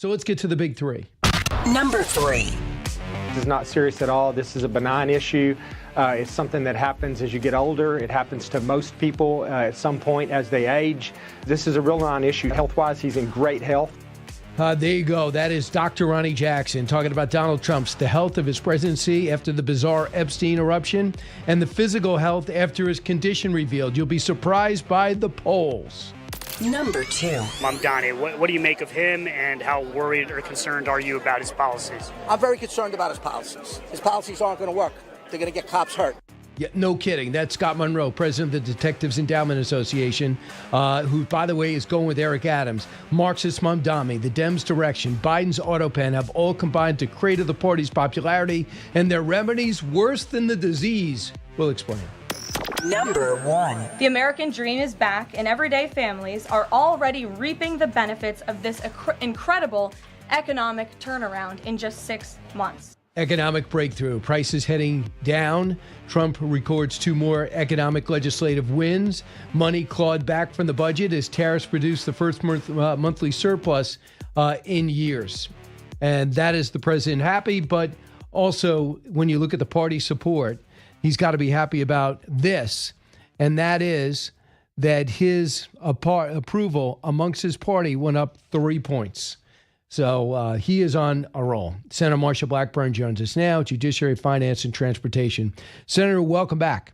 So let's get to the big three. Number 3. This is not serious at all. This is a benign issue. It's something that happens as you get older. It happens to most people at some point as they age. This is a real non-issue. Health-wise, he's in great health. There you go. That is Dr. Ronnie Jackson talking about Donald Trump's the health of his presidency after the bizarre Epstein eruption and the physical health after his condition revealed. You'll be surprised by the polls. Number 2. Mamdani, what do you make of him, and how worried or concerned are you about his policies? I'm very concerned about his policies. His policies aren't going to work. They're going to get cops hurt. Yeah, no kidding. That's Scott Monroe, president of the Detectives Endowment Association, who, by the way, is going with Eric Adams. Marxist Mamdani, the Dems' direction, Biden's auto pen have all combined to crater the party's popularity, and their remedies worse than the disease. We'll explain. Number 1. The American dream is back, and everyday families are already reaping the benefits of this incredible economic turnaround in just 6 months. Economic breakthrough. Prices heading down. Trump records 2 more economic legislative wins. Money clawed back from the budget as tariffs produce the first monthly surplus in years. And that is the president happy, but also when you look at the party support, he's got to be happy about this, and that is that his approval amongst his party went up 3 points. So he is on a roll. Senator Marsha Blackburn joins us now, Judiciary, Finance, and Transportation. Senator, welcome back.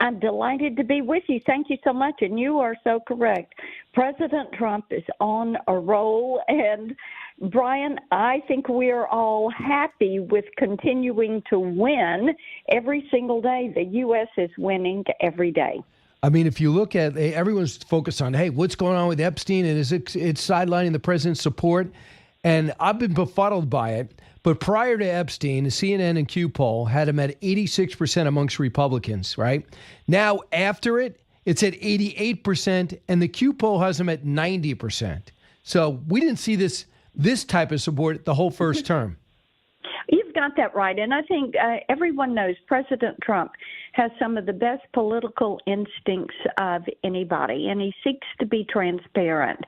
I'm delighted to be with you. Thank you so much. And you are so correct. President Trump is on a roll. And Brian, I think we're all happy with continuing to win every single day. The U.S. is winning every day. I mean, if you look at everyone's focused on, hey, what's going on with Epstein, and it's sidelining the president's support. And I've been befuddled by it. But prior to Epstein, the CNN and Q poll had him at 86% amongst Republicans, right? Now, after it, it's at 88%, and the Q poll has him at 90%. So we didn't see this type of support the whole first term. You've got that right. And I think everyone knows President Trump has some of the best political instincts of anybody, and he seeks to be transparent.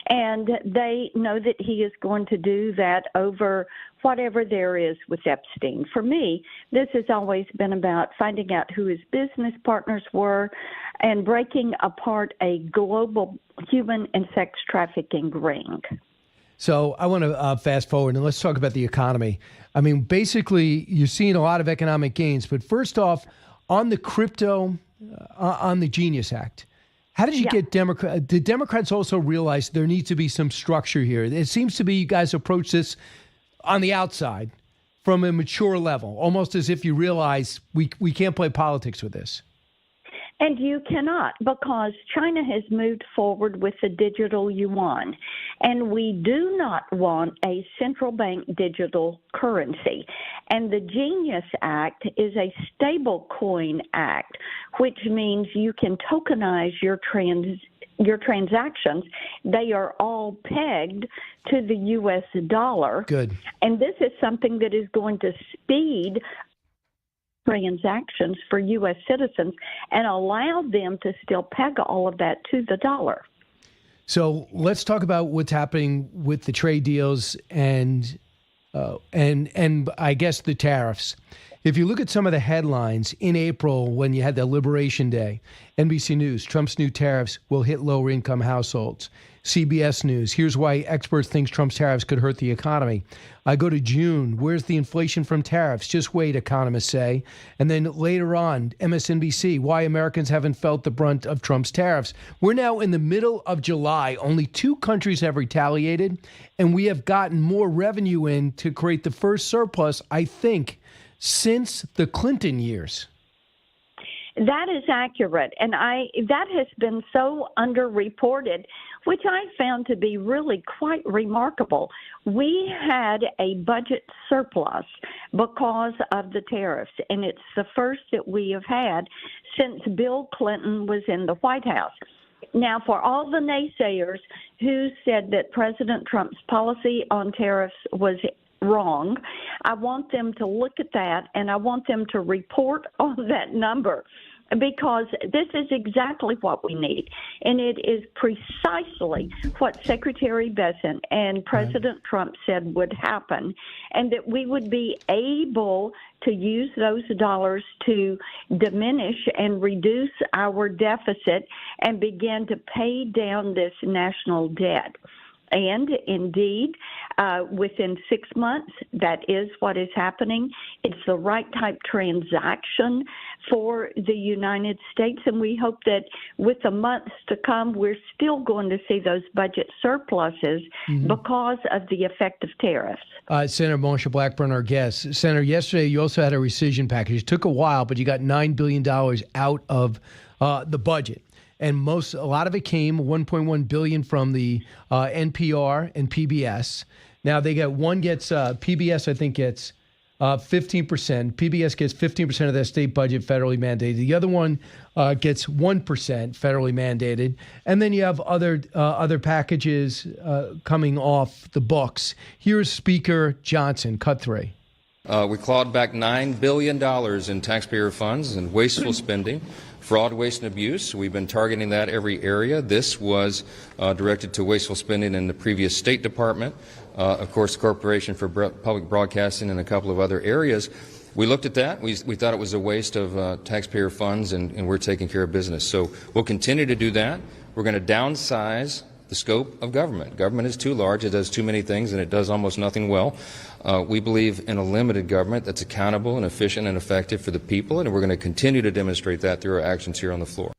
And they know that he is going to do that over whatever there is with Epstein. For me, this has always been about finding out who his business partners were and breaking apart a global human and sex trafficking ring. So I want to fast forward and let's talk about the economy. I mean, basically, you're seeing a lot of economic gains. But first off, on the crypto, on the Genius Act, how did you get did Democrats also realize there needs to be some structure here? It seems to be you guys approach this on the outside from a mature level, almost as if you realize we can't play politics with this. And you cannot, because China has moved forward with the digital yuan. And we do not want a central bank digital currency. And the Genius Act is a stable coin act, which means you can tokenize your transactions. They are all pegged to the U.S. dollar. Good. And this is something that is going to speed transactions for U.S. citizens and allow them to still peg all of that to the dollar. So let's talk about what's happening with the trade deals and I guess the tariffs. If you look at some of the headlines in April when you had the Liberation Day, NBC News, Trump's new tariffs will hit lower income households. CBS News, here's why experts think Trump's tariffs could hurt the economy. I go to June, where's the inflation from tariffs? Just wait, economists say. And then later on, MSNBC, why Americans haven't felt the brunt of Trump's tariffs. We're now in the middle of July. Only 2 countries have retaliated, and we have gotten more revenue in to create the first surplus, I think, since the Clinton years. That is accurate, and that has been so underreported, which I found to be really quite remarkable. We had a budget surplus because of the tariffs, and it's the first that we have had since Bill Clinton was in the White House. Now, for all the naysayers who said that President Trump's policy on tariffs was wrong, I want them to look at that, and I want them to report on that number. because this is exactly what we need. And it is precisely what Secretary Besant and President Trump said would happen, and that we would be able to use those dollars to diminish and reduce our deficit and begin to pay down this national debt. And indeed, within 6 months, that is what is happening. It's the right type transaction for the United States, and we hope that with the months to come, we're still going to see those budget surpluses because of the effect of tariffs. Senator Marsha Blackburn, our guest. Senator, yesterday you also had a rescission package. It took a while, but you got $9 billion out of the budget. And a lot of it came, $1.1 billion from the NPR and PBS. Now PBS I think gets 15%. PBS gets 15% of their state budget federally mandated. The other one gets 1% federally mandated. And then you have other packages coming off the books. Here's Speaker Johnson, cut 3. We clawed back $9 billion in taxpayer funds and wasteful spending. Fraud, waste, and abuse. We've been targeting that every area. This was directed to wasteful spending in the previous State Department, of course, Corporation for Public Broadcasting, and a couple of other areas. We looked at that. We thought it was a waste of taxpayer funds, and we're taking care of business. So we'll continue to do that. We're going to downsize the scope of government. Government is too large. It does too many things, and it does almost nothing well. We believe in a limited government that's accountable and efficient and effective for the people, and we're going to continue to demonstrate that through our actions here on the floor.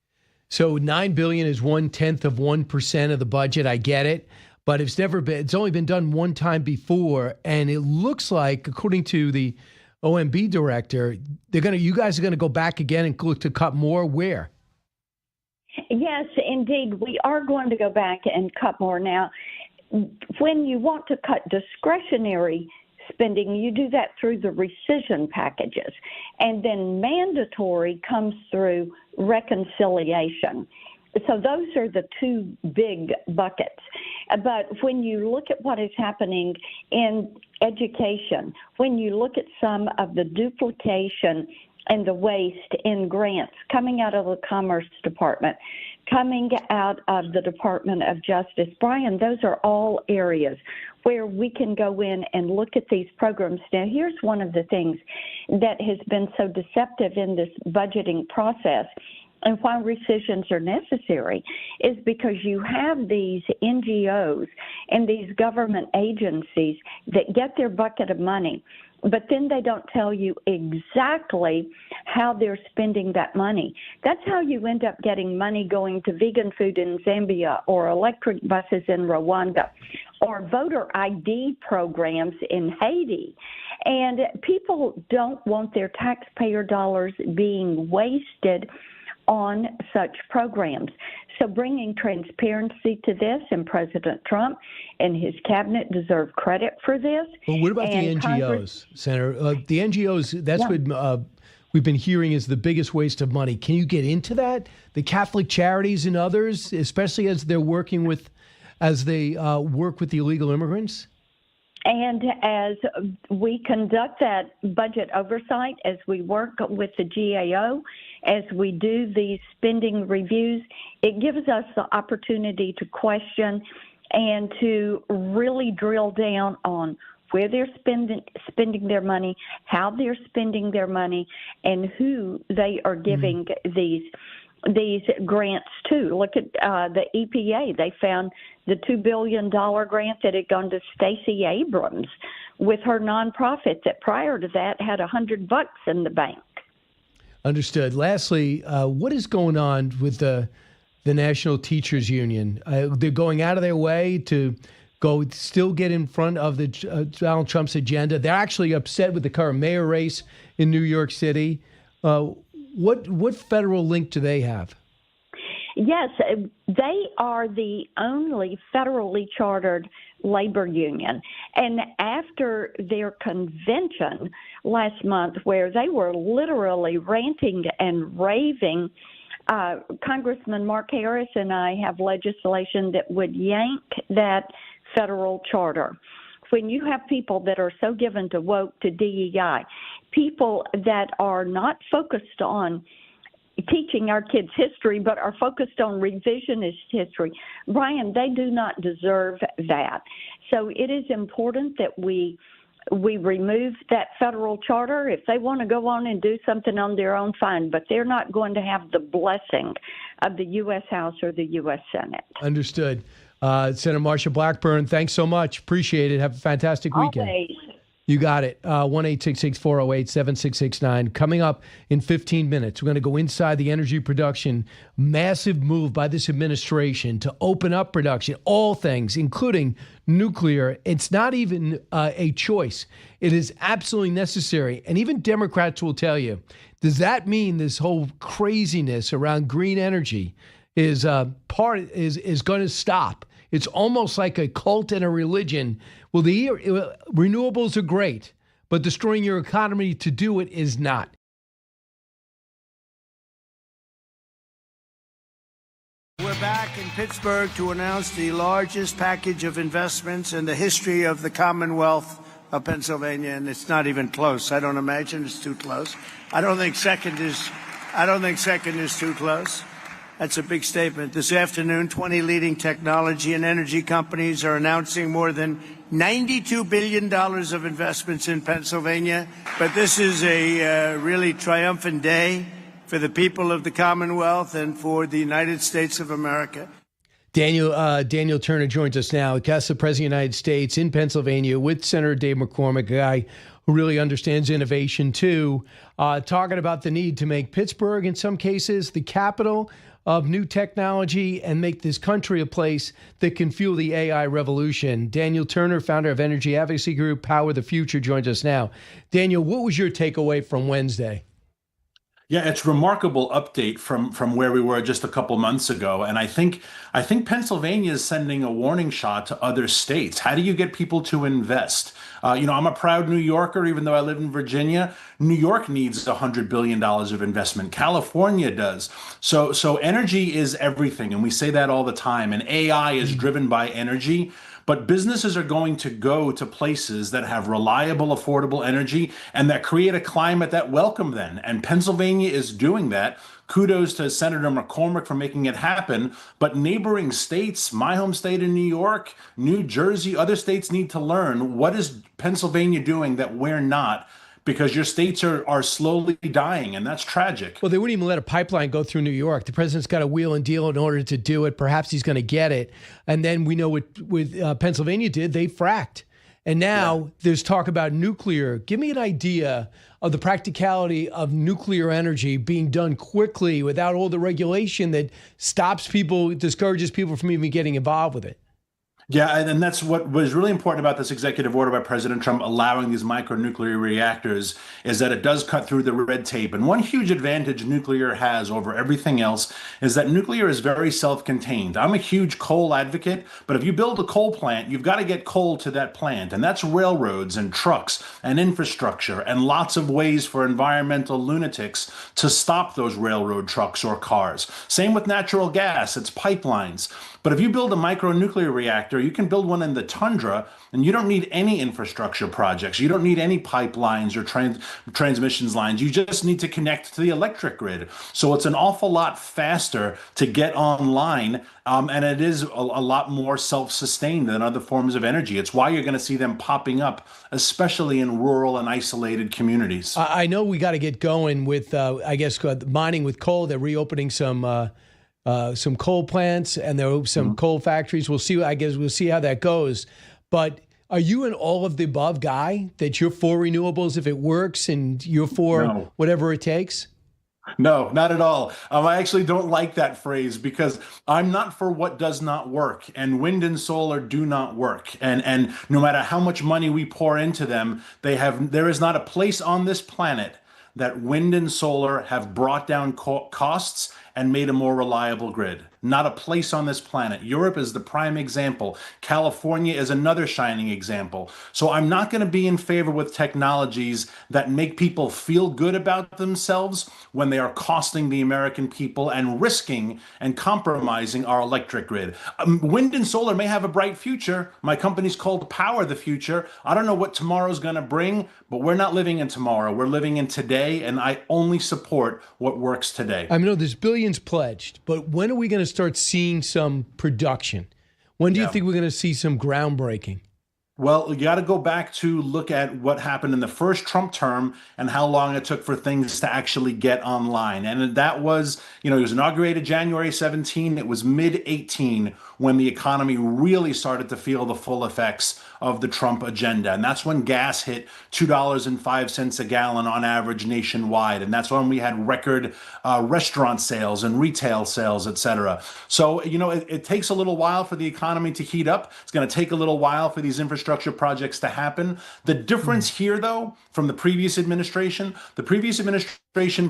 So $9 billion is 1/10 of 1% of the budget. I get it, but it's only been done one time before, and it looks like, according to the OMB director, you guys are going to go back again and look to cut more. Where? Yes, indeed. We are going to go back and cut more. Now, when you want to cut discretionary spending, you do that through the rescission packages. And then mandatory comes through reconciliation. So those are the two big buckets. But when you look at what is happening in education, when you look at some of the duplication and the waste in grants coming out of the Commerce Department, coming out of the Department of Justice, Brian, those are all areas where we can go in and look at these programs. Now, here's one of the things that has been so deceptive in this budgeting process and why rescissions are necessary is because you have these NGOs and these government agencies that get their bucket of money, but then they don't tell you exactly how they're spending that money. That's how you end up getting money going to vegan food in Zambia or electric buses in Rwanda or voter ID programs in Haiti. And people don't want their taxpayer dollars being wasted on such programs. So bringing transparency to this, and President Trump and his cabinet deserve credit for this. Well, what about the NGOs, Senator? The NGOs, that's what we've been hearing is the biggest waste of money. Can you get into that? The Catholic Charities and others, especially as they're work with the illegal immigrants? And as we conduct that budget oversight, as we work with the GAO, as we do these spending reviews, it gives us the opportunity to question and to really drill down on where they're spending their money, how they're spending their money, and who they are giving these grants to. Look at the EPA. They found the $2 billion grant that had gone to Stacey Abrams with her nonprofit that prior to that had $100 in the bank. Understood. Lastly, what is going on with the National Teachers Union? They're going out of their way to still get in front of the Donald Trump's agenda. They're actually upset with the current mayor race in New York City. What federal link do they have? Yes, they are the only federally chartered labor union. And after their convention last month, where they were literally ranting and raving, Congressman Mark Harris and I have legislation that would yank that federal charter. When you have people that are so given to woke, to DEI, people that are not focused on teaching our kids history, but are focused on revisionist history. Brian, they do not deserve that. So it is important that we remove that federal charter. If they want to go on and do something on their own, fine, but they're not going to have the blessing of the U.S. House or the U.S. Senate. Understood. Senator Marsha Blackburn, thanks so much. Appreciate it. Have a fantastic weekend. Always. You got it. 1-866-408-7669. Coming up in 15 minutes, we're going to go inside the energy production. Massive move by this administration to open up production, all things, including nuclear. It's not even a choice. It is absolutely necessary. And even Democrats will tell you, does that mean this whole craziness around green energy is going to stop? It's almost like a cult and a religion. Well, the renewables are great, but destroying your economy to do it is not. We're back in Pittsburgh to announce the largest package of investments in the history of the Commonwealth of Pennsylvania, and it's not even close. I don't imagine it's too close. I don't think second is too close. That's a big statement. This afternoon, 20 leading technology and energy companies are announcing more than $92 billion of investments in Pennsylvania. But this is a really triumphant day for the people of the Commonwealth and for the United States of America. Daniel Turner joins us now, guest of President of the United States in Pennsylvania with Senator Dave McCormick, a guy who really understands innovation too, talking about the need to make Pittsburgh, in some cases, the capital of new technology and make this country a place that can fuel the AI revolution. Daniel Turner, founder of energy advocacy group Power the Future, joins us now. Daniel, what was your takeaway from Wednesday? Yeah, it's a remarkable update from where we were just a couple months ago. And I think Pennsylvania is sending a warning shot to other states. How do you get people to invest? I'm a proud New Yorker, even though I live in Virginia. New York needs $100 billion of investment. California does. So energy is everything. And we say that all the time. And AI is driven by energy. But businesses are going to go to places that have reliable, affordable energy and that create a climate that welcome them. And Pennsylvania is doing that. Kudos to Senator McCormick for making it happen. But neighboring states, my home state in New York, New Jersey, other states need to learn, what is Pennsylvania doing that we're not? Because your states are slowly dying, and that's tragic. Well, they wouldn't even let a pipeline go through New York. The president's got to wheel and deal in order to do it. Perhaps he's going to get it. And then we know what Pennsylvania did. They fracked. And now there's talk about nuclear. Give me an idea of the practicality of nuclear energy being done quickly without all the regulation that stops people, discourages people from even getting involved with it. Yeah, and that's what was really important about this executive order by President Trump allowing these micronuclear reactors is that it does cut through the red tape. And one huge advantage nuclear has over everything else is that nuclear is very self-contained. I'm a huge coal advocate, but if you build a coal plant, you've got to get coal to that plant. And that's railroads and trucks and infrastructure and lots of ways for environmental lunatics to stop those railroad trucks or cars. Same with natural gas, it's pipelines. But if you build a micronuclear reactor, you can build one in the tundra, and you don't need any infrastructure projects. You don't need any pipelines or transmissions lines. You just need to connect to the electric grid. So it's an awful lot faster to get online, and it is a lot more self-sustained than other forms of energy. It's why you're going to see them popping up, especially in rural and isolated communities. I know we got to get going with, mining with coal. They're reopening some coal plants, and there are some coal factories. We'll see how that goes. But are you an all of the above guy, that you're for renewables if it works and you're for whatever it takes? No, not at all. I actually don't like that phrase because I'm not for what does not work, and wind and solar do not work. And no matter how much money we pour into them, there is not a place on this planet that wind and solar have brought down costs and made a more reliable grid. Not a place on this planet. Europe is the prime example. California is another shining example. So I'm not going to be in favor with technologies that make people feel good about themselves when they are costing the American people and risking and compromising our electric grid. Wind and solar may have a bright future. My company's called Power the Future. I don't know what tomorrow's going to bring, but we're not living in tomorrow. We're living in today, and I only support what works today. I know there's billions pledged, but when are we going to start seeing some production? When do you think we're going to see some groundbreaking? Well, you got to go back to look at what happened in the first Trump term and how long it took for things to actually get online. And that was, it was inaugurated January 17. It was mid-18 when the economy really started to feel the full effects of the Trump agenda. And that's when gas hit $2.05 a gallon on average nationwide. And that's when we had record restaurant sales and retail sales, et cetera. So, it takes a little while for the economy to heat up. It's going to take a little while for these infrastructure projects to happen. The difference here, though, from the previous administration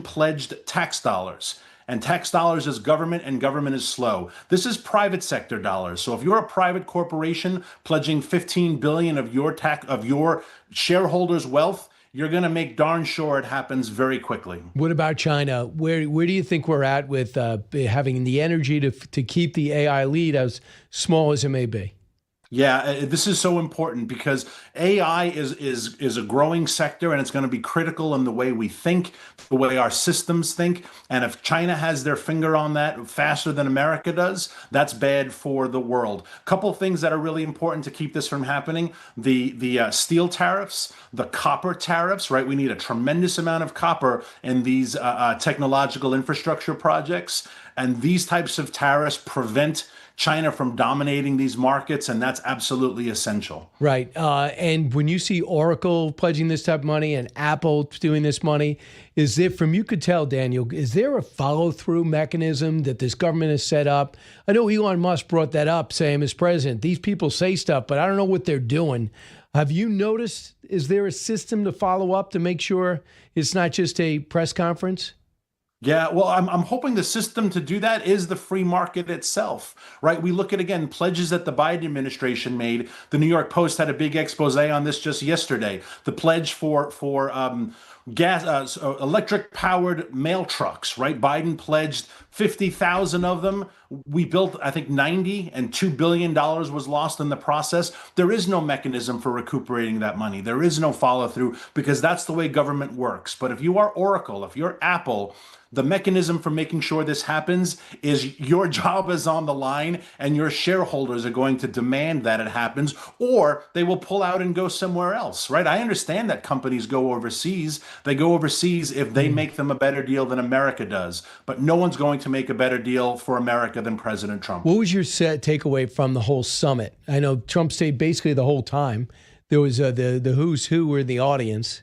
pledged tax dollars. And tax dollars is government, and government is slow. This is private sector dollars. So if you're a private corporation pledging $15 billion of your shareholders' wealth, you're going to make darn sure it happens very quickly. What about China? Where do you think we're at with having the energy to keep the AI lead, as small as it may be? Yeah, this is so important because AI is a growing sector, and it's going to be critical in the way we think, the way our systems think. And if China has their finger on that faster than America does, that's bad for the world. A couple of things that are really important to keep this from happening: the steel tariffs, the copper tariffs. Right, we need a tremendous amount of copper in these technological infrastructure projects, and these types of tariffs prevent China from dominating these markets, and that's absolutely essential. Right. And when you see Oracle pledging this type of money and Apple doing this money, from you could tell, Daniel, is there a follow-through mechanism that this government has set up? I know Elon Musk brought that up, saying, as president, these people say stuff, but I don't know what they're doing. Have you noticed, is there a system to follow up to make sure it's not just a press conference? Yeah, well, I'm hoping the system to do that is the free market itself, right? We look at, again, pledges that the Biden administration made. The New York Post had a big expose on this just yesterday. The pledge for electric-powered mail trucks, right? Biden pledged 50,000 of them. We built, I think, 90, and $2 billion was lost in the process. There is no mechanism for recuperating that money. There is no follow-through because that's the way government works. But if you are Oracle, if you're Apple, the mechanism for making sure this happens is your job is on the line, and your shareholders are going to demand that it happens, or they will pull out and go somewhere else, right? I understand that companies go overseas. They go overseas if they make them a better deal than America does, but no one's going to make a better deal for America than President Trump. What was your takeaway from the whole summit? I know Trump stayed basically the whole time. There was the who's who were in the audience.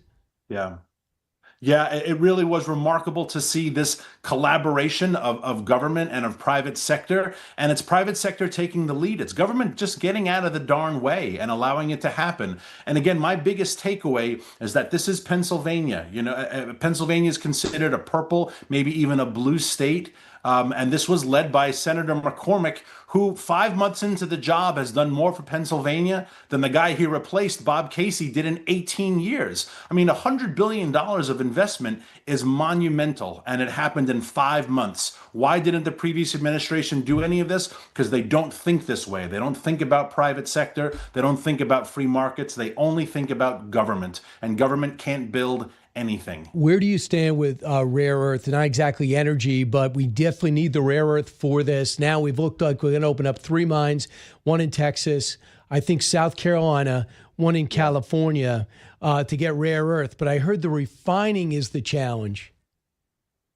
Yeah, it really was remarkable to see this collaboration of government and of private sector, and it's private sector taking the lead. It's government just getting out of the darn way and allowing it to happen. And again, my biggest takeaway is that this is Pennsylvania. Pennsylvania is considered a purple, maybe even a blue state. And this was led by Senator McCormick, who 5 months into the job has done more for Pennsylvania than the guy he replaced, Bob Casey, did in 18 years. I mean, $100 billion of investment is monumental, and it happened in 5 months. Why didn't the previous administration do any of this? Because they don't think this way. They don't think about private sector. They don't think about free markets. They only think about government, and government can't build anything. Where do you stand with rare earth? Not exactly energy, but we definitely need the rare earth for this. Now we've looked like we're going to open up 3 mines, one in Texas, I think South Carolina, one in California to get rare earth. But I heard the refining is the challenge.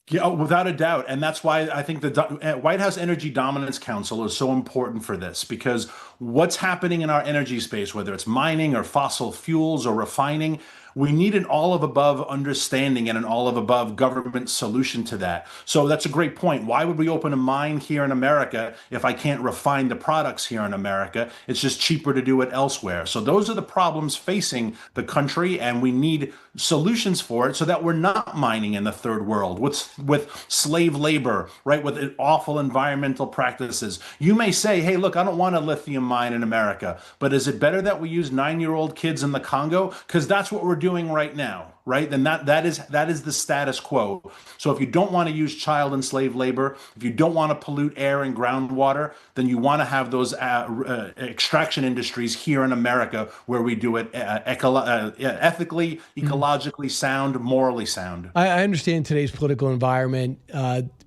Yeah, without a doubt. And that's why I think the White House Energy Dominance Council is so important for this, because what's happening in our energy space, whether it's mining or fossil fuels or refining, We need an all of above understanding and an all of above government solution to that. So that's a great point. Why would we open a mine here in America if I can't refine the products here in America? It's just cheaper to do it elsewhere. So those are the problems facing the country, and we need solutions for it so that we're not mining in the third world with slave labor, right? With awful environmental practices. You may say, hey, look, I don't want a lithium mine in America, but is it better that we use 9-year-old kids in the Congo? Because that's what we're doing right now, right? Then that is the status quo. So if you don't want to use child and slave labor, if you don't want to pollute air and groundwater, then you want to have those extraction industries here in America where we do it ethically, ecologically sound, morally sound. I understand today's political environment.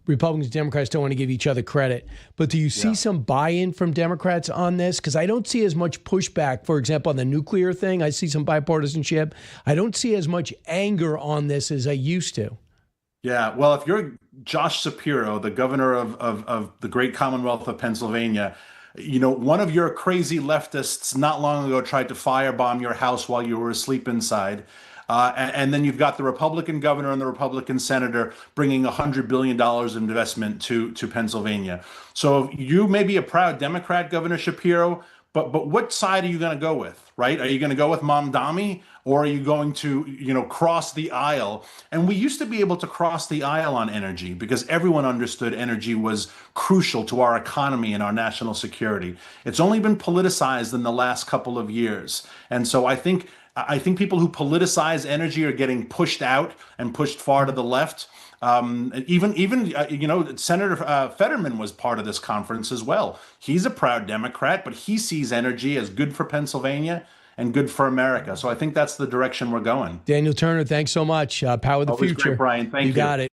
Republicans and Democrats don't want to give each other credit. But do you see some buy-in from Democrats on this? Because I don't see as much pushback, for example, on the nuclear thing. I see some bipartisanship. I don't see as much anger on this as I used to. Yeah, well, if you're Josh Shapiro, the governor of the great Commonwealth of Pennsylvania, you know, one of your crazy leftists not long ago tried to firebomb your house while you were asleep inside. And then you've got the Republican governor and the Republican senator bringing $100 billion of investment to Pennsylvania. So you may be a proud Democrat, Governor Shapiro, but what side are you going to go with, right? Are you going to go with Mamdani, or are you going to, cross the aisle? And we used to be able to cross the aisle on energy because everyone understood energy was crucial to our economy and our national security. It's only been politicized in the last couple of years. And so I think people who politicize energy are getting pushed out and pushed far to the left. Even Senator Fetterman was part of this conference as well. He's a proud Democrat, but he sees energy as good for Pennsylvania and good for America. So I think that's the direction we're going. Daniel Turner, thanks so much. Power of the Always future. Great, Brian. Thank you. You got it.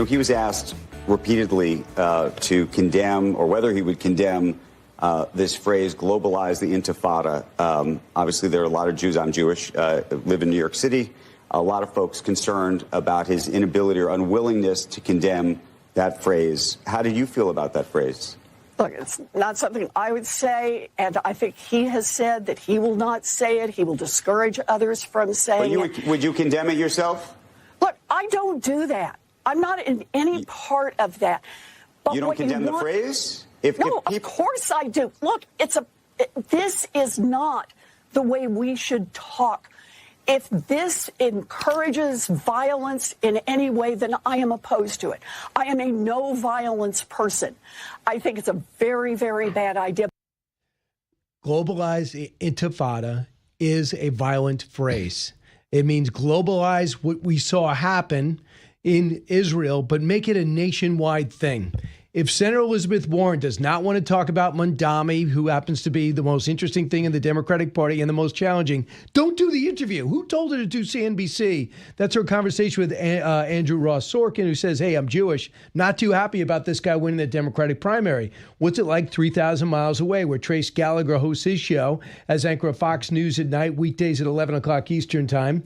He was asked repeatedly to condemn, or whether he would condemn this phrase, globalize the intifada. Obviously, there are a lot of Jews. I'm Jewish, live in New York City. A lot of folks concerned about his inability or unwillingness to condemn that phrase. How do you feel about that phrase? Look, it's not something I would say, and I think he has said that he will not say it. He will discourage others from saying it. Would you condemn it yourself? Look, I don't do that. I'm not in any part of that. But you don't condemn the phrase? Of course I do. Look, this is not the way we should talk. If this encourages violence in any way, then I am opposed to it. I am a no violence person. I think it's a very, very bad idea. Globalize intifada is a violent phrase. It means globalize what we saw happen in Israel, but make it a nationwide thing. If Senator Elizabeth Warren does not want to talk about Mamdani, who happens to be the most interesting thing in the Democratic Party and the most challenging, don't do the interview. Who told her to do CNBC? That's her conversation with Andrew Ross Sorkin, who says, hey, I'm Jewish, not too happy about this guy winning the Democratic primary. What's it like 3,000 miles away, where Trace Gallagher hosts his show as anchor of Fox News at night, weekdays at 11 o'clock Eastern time?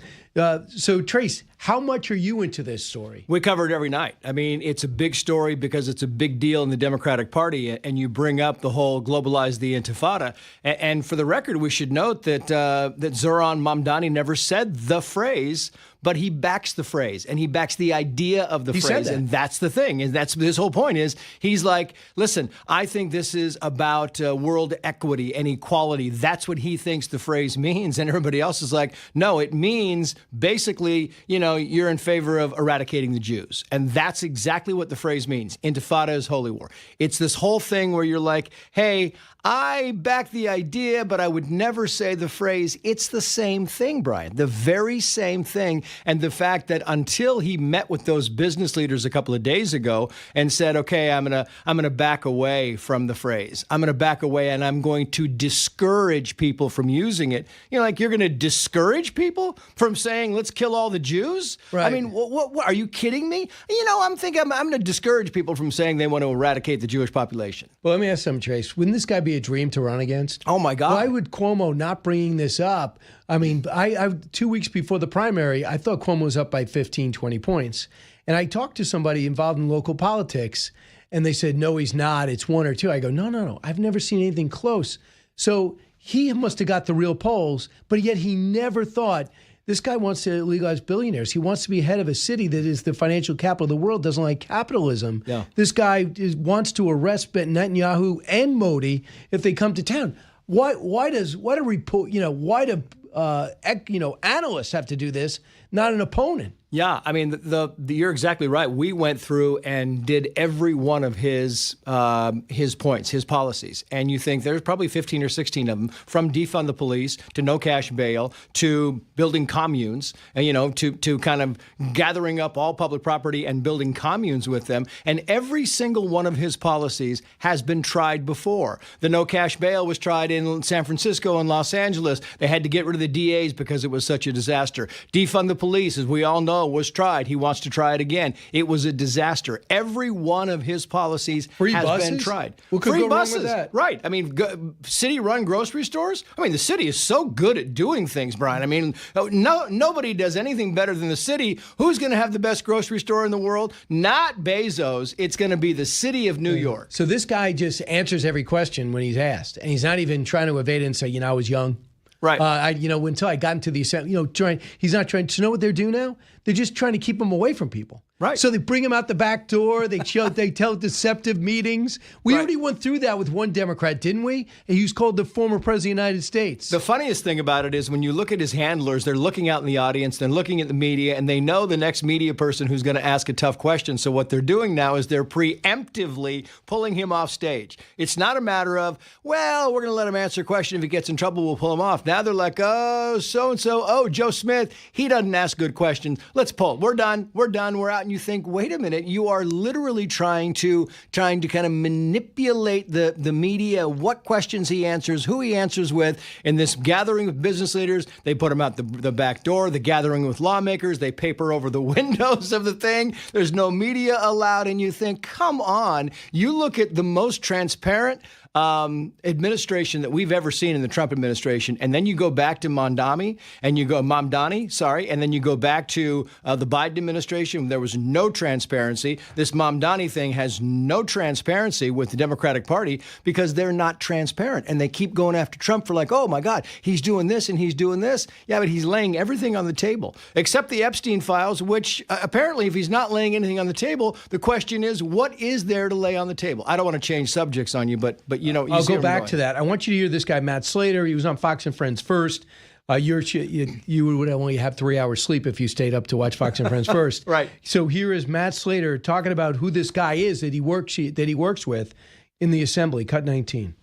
So, Trace, how much are you into this story? We cover it every night. I mean, it's a big story because it's a big deal in the Democratic Party, and you bring up the whole globalize the intifada. And for the record, we should note that Zohran Mamdani never said the phrase, but he backs the phrase, and he backs the idea of the phrase. And that's the thing. And that's his whole point is he's like, listen, I think this is about world equity and equality. That's what he thinks the phrase means. And everybody else is like, no, it means basically, you're in favor of eradicating the Jews. And that's exactly what the phrase means. Intifada is holy war. It's this whole thing where you're like, hey, I back the idea, but I would never say the phrase. It's the same thing, Brian, the very same thing. And the fact that until he met with those business leaders a couple of days ago and said, okay, I'm gonna back away from the phrase. I'm gonna back away, and I'm going to discourage people from using it. You're going to discourage people from saying, let's kill all the Jews? Right. I mean, what are you kidding me? I'm thinking I'm going to discourage people from saying they want to eradicate the Jewish population. Well, let me ask something, Trace. Wouldn't this guy be a dream to run against? Oh, my God. Why would Cuomo not bringing this up? I mean, I 2 weeks before the primary, I thought Cuomo was up by 15, 20 points. And I talked to somebody involved in local politics, and they said, no, he's not. It's 1 or 2. I go, no. I've never seen anything close. So he must have got the real polls, but yet he never thought, this guy wants to legalize billionaires. He wants to be head of a city that is the financial capital of the world, doesn't like capitalism. Yeah. This guy wants to arrest Netanyahu and Modi if they come to town. Why do analysts have to do this, not an opponent? Yeah, I mean, you're exactly right. We went through and did every one of his points, his policies. And you think there's probably 15 or 16 of them, from defund the police to no cash bail to building communes, and, to kind of gathering up all public property and building communes with them. And every single one of his policies has been tried before. The no cash bail was tried in San Francisco and Los Angeles. They had to get rid of the DAs because it was such a disaster. Defund the police, as we all know, was tried. He wants to try it again. It was a disaster. Every one of his policies has been tried. What could Free go wrong buses, with that? right? I mean, city-run grocery stores. I mean, the city is so good at doing things, Brian. I mean, nobody does anything better than the city. Who's going to have the best grocery store in the world? Not Bezos. It's going to be the city of New York. So this guy just answers every question when he's asked, and he's not even trying to evade it and say, I was young. Right. Until I got into the assembly, he's not trying to know what they're doing now. They're just trying to keep him away from people. Right. So they bring him out the back door. They tell deceptive meetings. We already went through that with one Democrat, didn't we? And he was called the former president of the United States. The funniest thing about it is when you look at his handlers, they're looking out in the audience, they're looking at the media, and they know the next media person who's going to ask a tough question. So what they're doing now is they're preemptively pulling him off stage. It's not a matter of, well, we're going to let him answer a question. If he gets in trouble, we'll pull him off. Now they're like, oh, so-and-so, oh, Joe Smith, he doesn't ask good questions. Let's pull. We're done. We're out. And you think, wait a minute, you are literally trying to kind of manipulate the media, what questions he answers, who he answers with. In this gathering of business leaders, they put him out the back door. The gathering with lawmakers, they paper over the windows of the thing. There's no media allowed. And you think, come on. You look at the most transparent administration that we've ever seen in the Trump administration, and then you go back to Mamdani, and then you go back to the Biden administration. There was no transparency. This Mamdani thing has no transparency with the Democratic Party because they're not transparent, and they keep going after Trump for like, oh my God, he's doing this and he's doing this. Yeah, but he's laying everything on the table except the Epstein files, which apparently, if he's not laying anything on the table, the question is, what is there to lay on the table? I don't want to change subjects on you, but I'll go back to that. I want you to hear this guy, Matt Slater. He was on Fox and Friends first. You would only have 3 hours sleep if you stayed up to watch Fox and Friends first. Right. So here is Matt Slater talking about who this guy is that he works with in the assembly. Cut 19.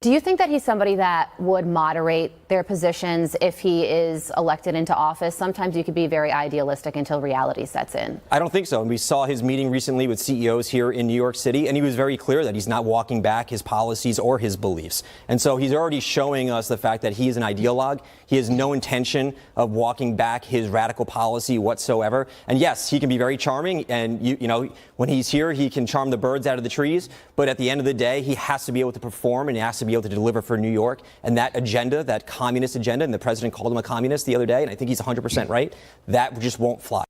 Do you think that he's somebody that would moderate their positions if he is elected into office? Sometimes you could be very idealistic until reality sets in. I don't think so. And we saw his meeting recently with CEOs here in New York City, and he was very clear that he's not walking back his policies or his beliefs. And so he's already showing us the fact that he is an ideologue. He has no intention of walking back his radical policy whatsoever. And yes, he can be very charming. And, when he's here, he can charm the birds out of the trees. But at the end of the day, he has to be able to perform, and he has to be able to deliver for New York. And that agenda, that communist agenda, and the president called him a communist the other day, and I think he's 100% right, that just won't fly.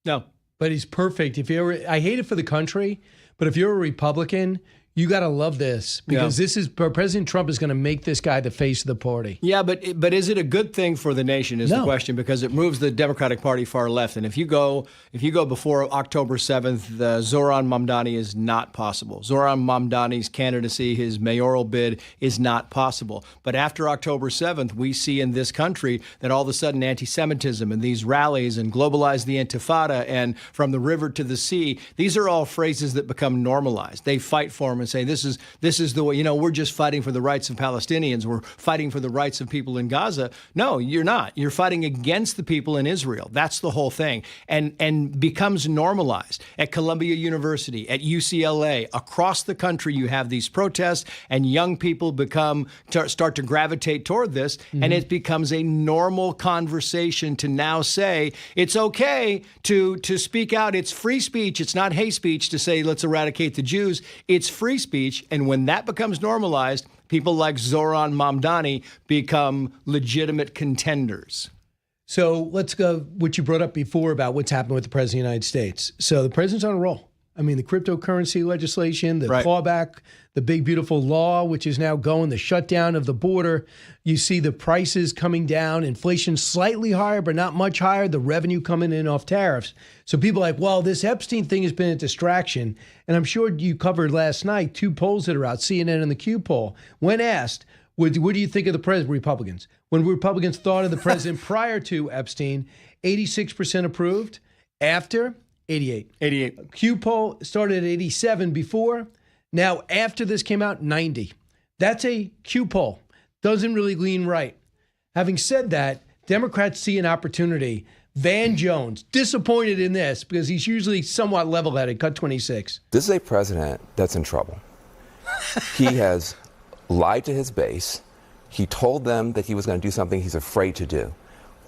No, but he's perfect. I hate it for the country, but if you're a Republican, you got to love this because President Trump is going to make this guy the face of the party. Yeah, but is it a good thing for the nation is the question, because it moves the Democratic Party far left. And if you go before October 7th, Zohran Mamdani is not possible. Zohran Mamdani's candidacy, his mayoral bid is not possible. But after October 7th, we see in this country that all of a sudden anti-Semitism and these rallies and globalize the Intifada and from the river to the sea, these are all phrases that become normalized. They fight for them and say, this is the way, we're just fighting for the rights of Palestinians. We're fighting for the rights of people in Gaza. No, you're not. You're fighting against the people in Israel. That's the whole thing. And becomes normalized. At Columbia University, at UCLA, across the country, you have these protests and young people start to gravitate toward this. Mm-hmm. And it becomes a normal conversation to now say, it's okay to speak out. It's free speech. It's not hate speech to say, let's eradicate the Jews. It's free speech. And when that becomes normalized, people like Zohran Mamdani become legitimate contenders. So let's go what you brought up before about what's happened with the president of the United States. So the president's on a roll. I mean, the cryptocurrency legislation, the Right. clawback, the big, beautiful law, which is now going, the shutdown of the border. You see the prices coming down, inflation slightly higher, but not much higher, the revenue coming in off tariffs. So people are like, well, this Epstein thing has been a distraction. And I'm sure you covered last night 2 polls that are out, CNN and the Q poll. When asked, what do you think of the president, Republicans? When Republicans thought of the president prior to Epstein, 86% approved. After, 88. 88. Q poll started at 87 before. Now, after this came out, 90. That's a Q poll. Doesn't really lean right. Having said that, Democrats see an opportunity. Van Jones, disappointed in this because he's usually somewhat level-headed, cut 26. This is a president that's in trouble. He has lied to his base. He told them that he was going to do something he's afraid to do.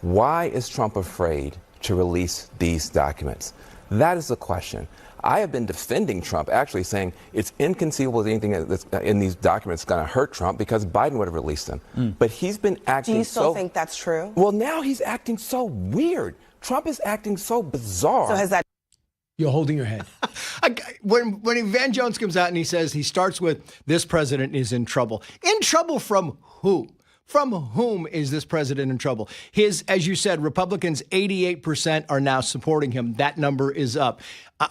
Why is Trump afraid to release these documents? That is the question. I have been defending Trump, actually saying it's inconceivable that anything that's in these documents is going to hurt Trump because Biden would have released them. But he's been acting so... Do you still think that's true? Well, now he's acting so weird. Trump is acting so bizarre. So has that... You're holding your head. When Van Jones comes out and he says, he starts with, this president is in trouble. In trouble from who? From whom is this president in trouble? As you said, Republicans, 88% are now supporting him. That number is up.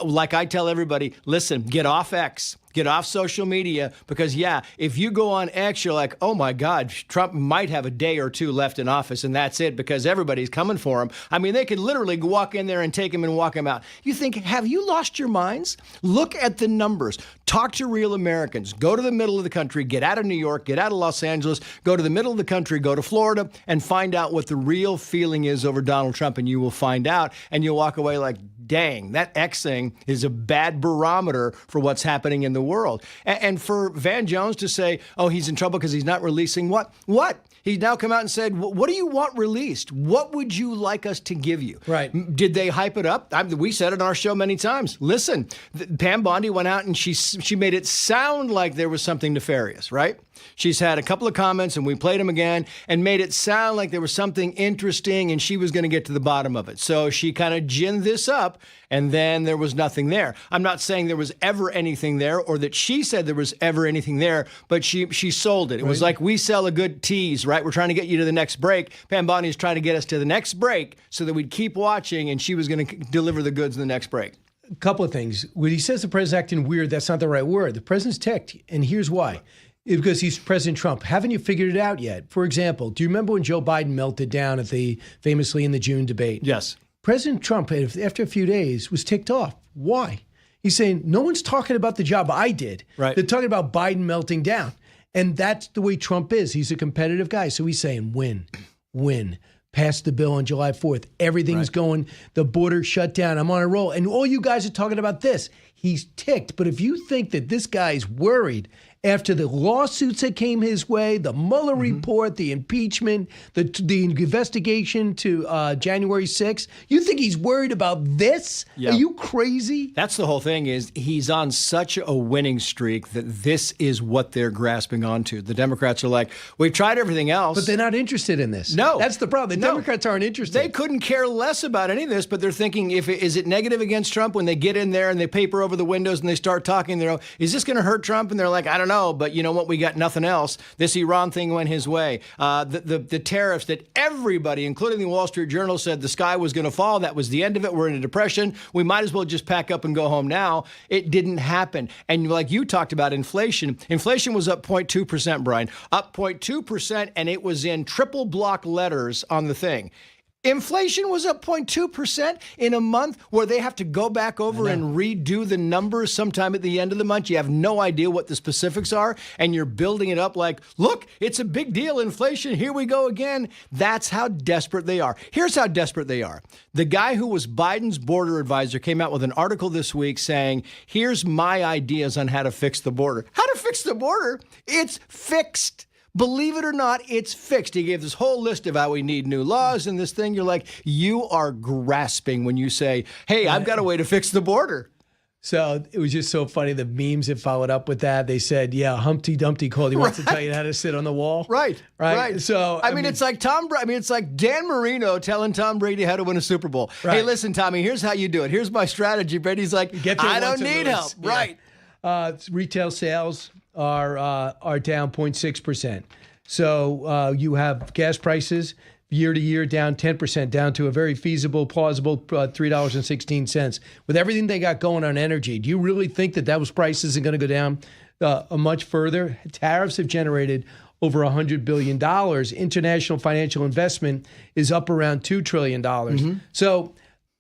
Like I tell everybody, listen, get off X. Get off social media because, yeah, if you go on X, you're like, oh, my God, Trump might have a day or 2 left in office, and that's it because everybody's coming for him. I mean, they could literally walk in there and take him and walk him out. You think, have you lost your minds? Look at the numbers. Talk to real Americans. Go to the middle of the country. Get out of New York. Get out of Los Angeles. Go to the middle of the country. Go to Florida and find out what the real feeling is over Donald Trump, and you will find out, and you'll walk away like, dang, that X thing is a bad barometer for what's happening in the world. And for Van Jones to say, oh, he's in trouble because he's not releasing what? What? He's now come out and said, what do you want released? What would you like us to give you? Right. Did they hype it up? We said it on our show many times. Listen, Pam Bondi went out and she made it sound like there was something nefarious, right? She's had a couple of comments, and we played them again, and made it sound like there was something interesting, and she was going to get to the bottom of it. So she kind of ginned this up, and then there was nothing there. I'm not saying there was ever anything there, or that she said there was ever anything there, but she sold it. It was like we sell a good tease, right? We're trying to get you to the next break. Pam Bondi is trying to get us to the next break so that we'd keep watching, and she was going to deliver the goods in the next break. A couple of things. When he says the president's acting weird, that's not the right word. The president's ticked, and here's why. Because he's President Trump. Haven't you figured it out yet? For example, do you remember when Joe Biden melted down famously in the June debate? Yes. President Trump, after a few days, was ticked off. Why? He's saying, no one's talking about the job I did. Right. They're talking about Biden melting down. And that's the way Trump is. He's a competitive guy. So he's saying, win. Pass the bill on July 4th. Everything's going, the border shut down. I'm on a roll. And all you guys are talking about this. He's ticked. But if you think that this guy's worried after the lawsuits that came his way, the Mueller report, the impeachment, the investigation to January 6th, you think he's worried about this? Yeah. Are you crazy? That's the whole thing is he's on such a winning streak that this is what they're grasping onto. The Democrats are like, we've tried everything else. But they're not interested in this. No. That's the problem. The Democrats aren't interested. They couldn't care less about any of this, but they're thinking, is it negative against Trump when they get in there and they paper over the windows and they start talking? They're like, is this going to hurt Trump? And they're like, I don't know, but you know what? We got nothing else. This Iran thing went his way. The tariffs that everybody, including the Wall Street Journal, said the sky was going to fall. That was the end of it. We're in a depression. We might as well just pack up and go home now. It didn't happen. And like you talked about inflation was up 0.2%, Brian, up 0.2%, and it was in triple block letters on the thing. Inflation was up 0.2% in a month where they have to go back over and redo the numbers sometime at the end of the month. You have no idea what the specifics are, and you're building it up like, look, it's a big deal, inflation, here we go again. That's how desperate they are. Here's how desperate they are. The guy who was Biden's border advisor came out with an article this week saying, here's my ideas on how to fix the border. How to fix the border? It's fixed. Believe it or not, it's fixed. He gave this whole list of how we need new laws and this thing. You're like, you are grasping when you say, hey, I've got a way to fix the border. So it was just so funny. The memes that followed up with that, they said, yeah, Humpty Dumpty called. He wants to tell you how to sit on the wall. Right. So, I mean, it's like it's like Dan Marino telling Tom Brady how to win a Super Bowl. Right. Hey, listen, Tommy, here's how you do it. Here's my strategy. Brady's like, I don't need help. Yeah. Right. Retail sales are down 0.6%. So you have gas prices year to year down 10%, down to a very feasible, plausible $3.16. With everything they got going on energy, do you really think that those prices are going to go down much further? Tariffs have generated over $100 billion. International financial investment is up around $2 trillion. So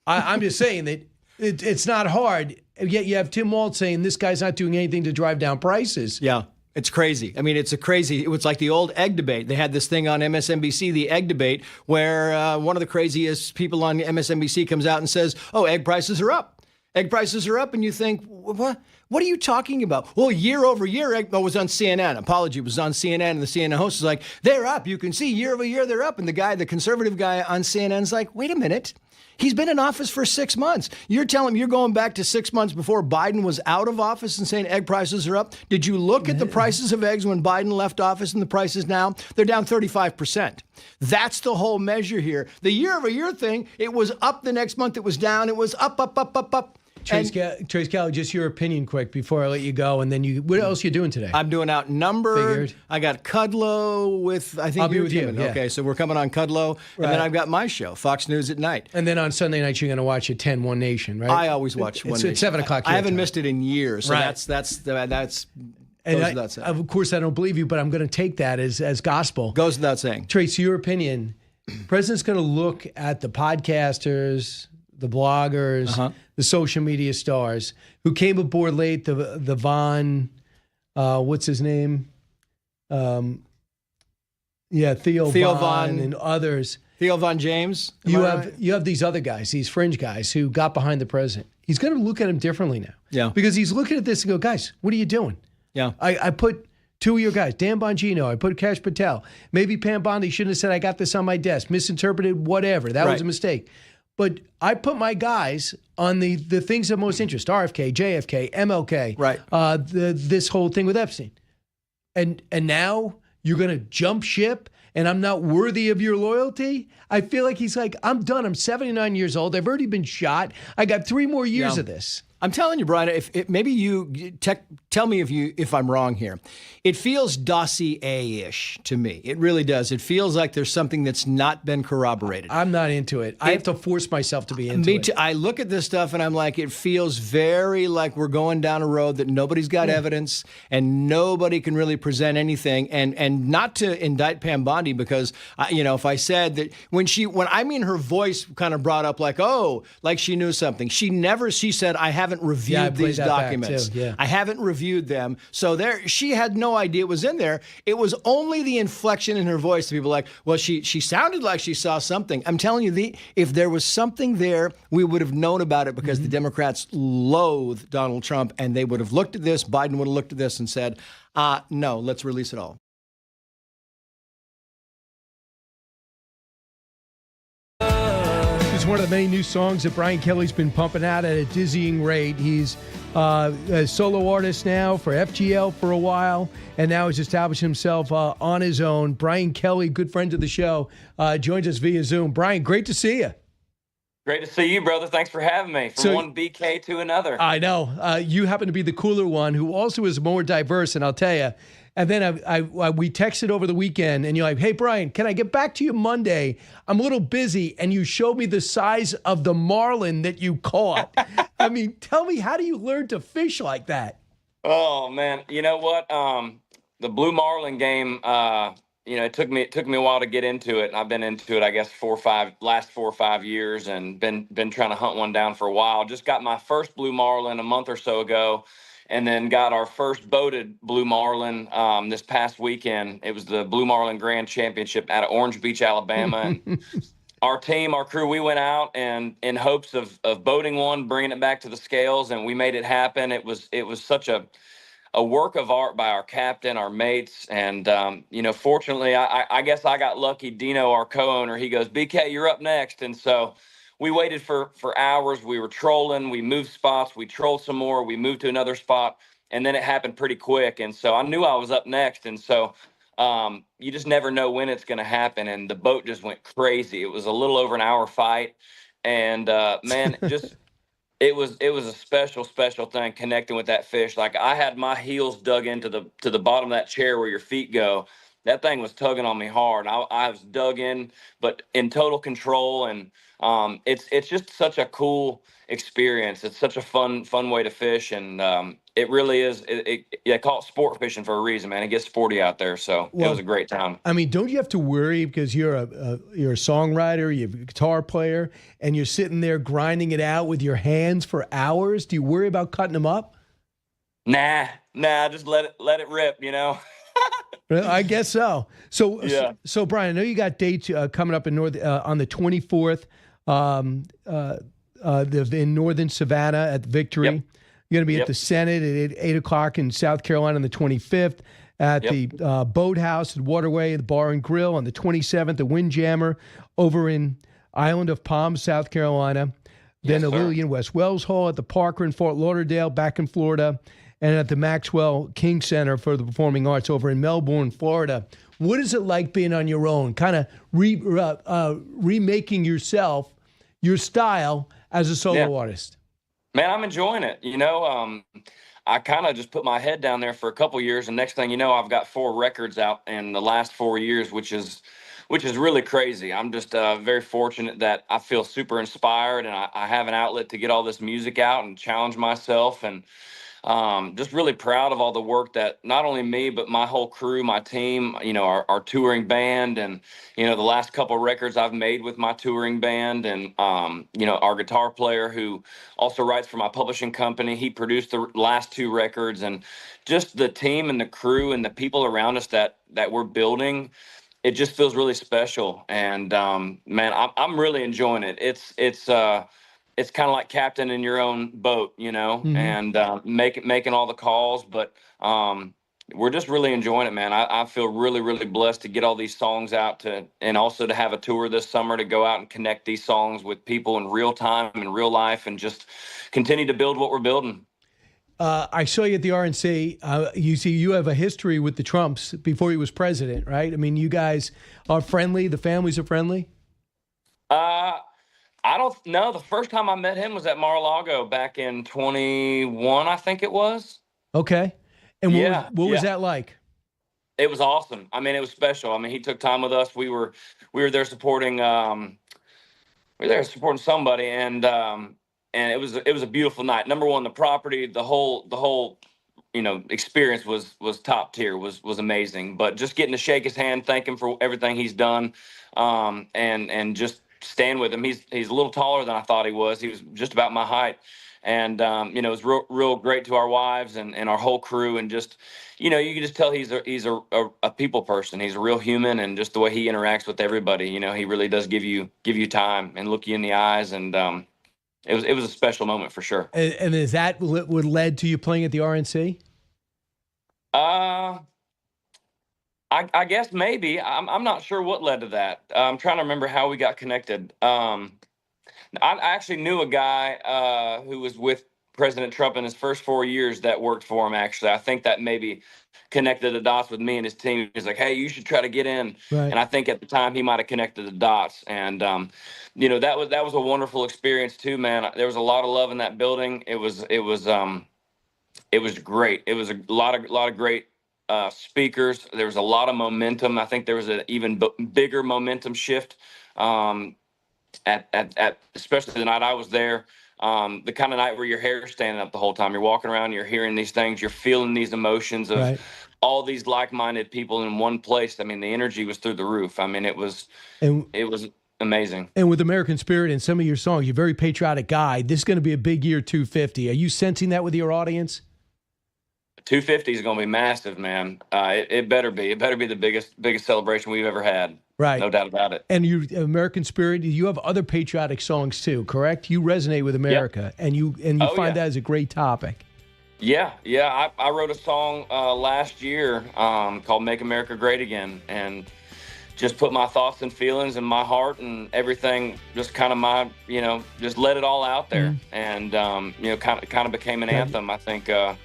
I'm just saying that it's not hard. Yet you have Tim Walz saying this guy's not doing anything to drive down prices. Yeah. It's crazy. I mean, it was like the old egg debate. They had this thing on MSNBC, the egg debate, where one of the craziest people on MSNBC comes out and says, oh, egg prices are up. Egg prices are up. And you think, what? What are you talking about? Well, year over year, it was on CNN. Apology, it was on CNN, and the CNN host is like, they're up. You can see year over year they're up. And the conservative guy on CNN is like, wait a minute. He's been in office for 6 months. You're telling me you're going back to 6 months before Biden was out of office and saying egg prices are up? Did you look at the prices of eggs when Biden left office and the prices now? They're down 35%. That's the whole measure here. The year-over-year thing, it was up the next month. It was down. It was up. Trace Kelley, just your opinion quick before I let you go. And then what else are you doing today? I'm doing Outnumbered. Figured. I got Kudlow with, I think I'll be with you. Yeah. Okay, so we're coming on Kudlow. Right. And then I've got my show, Fox News at Night. And then on Sunday nights, you're going to watch at 10, One Nation, right? I always watch One Nation. It's 7 o'clock. I haven't missed it in years. So right. that's and of course, I don't believe you, but I'm going to take that as gospel. Goes without saying. Trace, your opinion. The president's going to look at the podcasters, the bloggers, the social media stars who came aboard late, the Von, what's his name? Theo Von and others. Theo Von James. You have these other guys, these fringe guys who got behind the president. He's going to look at him differently now. Yeah. Because he's looking at this and go, guys, what are you doing? Yeah. I put two of your guys, Dan Bongino, I put Kash Patel. Maybe Pam Bondi shouldn't have said, I got this on my desk, misinterpreted, whatever. That was a mistake. But I put my guys on the things of most interest, RFK, JFK, MLK, right? This whole thing with Epstein. And now you're going to jump ship and I'm not worthy of your loyalty? I feel like he's like, I'm done. I'm 79 years old. I've already been shot. I got 3 more years of this. I'm telling you, Brian, if maybe you tell me if I'm wrong here. It feels dossier-ish to me. It really does. It feels like there's something that's not been corroborated. I'm not into it. I have to force myself to be into it. Me too. I look at this stuff and I'm like, it feels very like we're going down a road that nobody's got evidence and nobody can really present anything. And not to indict Pam Bondi because, if I said that when her voice kind of brought up like, oh, like she knew something. She said, I haven't reviewed these documents. Yeah. I haven't reviewed them. So she had no idea it was in there. It was only the inflection in her voice that people were like, well, she sounded like she saw something. I'm telling you, if there was something there, we would have known about it because the Democrats loathe Donald Trump and they would have looked at this, Biden would have looked at this and said, no, let's release it all. It's one of the many new songs that Brian Kelley's been pumping out at a dizzying rate. He's a solo artist now for FGL for a while, and now he's established himself on his own. Brian Kelley, good friend of the show, joins us via Zoom. Brian, great to see you. Great to see you, brother. Thanks for having me. From one BK to another. I know. You happen to be the cooler one who also is more diverse, and I'll tell you. And then we texted over the weekend, and you're like, hey, Brian, can I get back to you Monday? I'm a little busy. And you showed me the size of the marlin that you caught. I mean, tell me, how do you learn to fish like that? Oh, man. You know what? The blue marlin game, it took me a while to get into it. And I've been into it, I guess, last 4 or 5 years and been trying to hunt one down for a while. Just got my first blue marlin a month or so ago. And then got our first boated blue marlin this past weekend. It was the Blue Marlin Grand Championship out of Orange Beach, Alabama. And our crew, we went out and in hopes of boating one, bringing it back to the scales, and we made it happen. It was such a work of art by our captain, our mates, and fortunately, I guess I got lucky. Dino, our co-owner, he goes, BK, you're up next, and so we waited for hours. We were trolling. We moved spots. We trolled some more. We moved to another spot, and then it happened pretty quick. And so I knew I was up next. And so you just never know when it's going to happen. And the boat just went crazy. It was a little over an hour fight, and man, just it was a special thing connecting with that fish. Like, I had my heels dug into the bottom of that chair where your feet go. That thing was tugging on me hard. I was dug in, but in total control. And it's just such a cool experience. It's such a fun way to fish, and it really is. They call it sport fishing for a reason, man. It gets 40 out there, so it was a great time. I mean, don't you have to worry because you're a songwriter, you're a guitar player, and you're sitting there grinding it out with your hands for hours? Do you worry about cutting them up? Nah, just let it rip, you know. I guess so. So, yeah. So Brian, I know you got dates coming up in on the 24th in Northern Savannah at Victory. Yep. You're going to be at the Senate at 8 o'clock in South Carolina on the 25th, at the Boathouse at Waterway, the Bar and Grill on the 27th, the Windjammer over in Island of Palms, South Carolina. Then the Lillian West Wells Hall at the Parker in Fort Lauderdale, back in Florida, and at the Maxwell King Center for the Performing Arts over in Melbourne, Florida. What is it like being on your own, kind of remaking yourself, your style as a solo artist? Man, I'm enjoying it. You know, I kind of just put my head down there for a couple years, and next thing you know, I've got 4 records out in the last 4 years, which is really crazy. I'm just very fortunate that I feel super inspired, and I have an outlet to get all this music out and challenge myself, and just really proud of all the work that not only me, but my whole crew, my team, you know, our touring band, and, you know, the last couple of records I've made with my touring band, and, you know, our guitar player who also writes for my publishing company, he produced the last 2 records, and just the team and the crew and the people around us that we're building. It just feels really special. And, man, I'm really enjoying it. It's kind of like captaining your own boat, you know, and making all the calls. But we're just really enjoying it, man. I feel really, really blessed to get all these songs out and also to have a tour this summer to go out and connect these songs with people in real time, in real life, and just continue to build what we're building. I saw you at the RNC. You have a history with the Trumps before he was president, right? I mean, you guys are friendly. The families are friendly. I don't know. The first time I met him was at Mar-a-Lago back in 21, I think it was. Okay. And what was that like? It was awesome. I mean, it was special. I mean, he took time with us. We were there supporting somebody, and it was a beautiful night. Number one, the property, the whole you know, experience was top tier, was amazing. But just getting to shake his hand, thank him for everything he's done, and just stand with him. He's a little taller than I thought he was. He was just about my height. And, you know, it was real great to our wives and our whole crew. And just, you know, you can just tell he's a people person. He's a real human, and just the way he interacts with everybody, you know, he really does give you time and look you in the eyes. And it was a special moment for sure. And is that what led to you playing at the RNC? I guess maybe. I'm not sure what led to that. I'm trying to remember how we got connected. I actually knew a guy who was with President Trump in his first 4 years that worked for him, actually. I think that maybe connected the dots with me and his team. He's like, hey, you should try to get in. Right. And I think at the time he might have connected the dots. And, you know, that was a wonderful experience too, man. There was a lot of love in that building. It was great. It was a lot of great speakers. There was a lot of momentum. I think there was an even bigger momentum shift at especially the night I was there. The kind of night where your hair is standing up the whole time. You're walking around, you're hearing these things, you're feeling these emotions of all these like-minded people in one place. I mean, the energy was through the roof. I mean, it was amazing. And with American Spirit and some of your songs, you're a very patriotic guy. This is going to be a big year, 250. Are you sensing that with your audience? 250 is going to be massive, man. It better be. It better be the biggest celebration we've ever had. Right. No doubt about it. And you, American Spirit, you have other patriotic songs too, correct? You resonate with America, and you find that as a great topic. Yeah. I wrote a song last year called "Make America Great Again," and just put my thoughts and feelings and my heart and everything, just kind of just let it all out there. And, kind of became an anthem, I think, for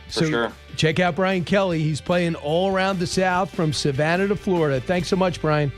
sure. Check out Brian Kelley. He's playing all around the South from Savannah to Florida. Thanks so much, Brian.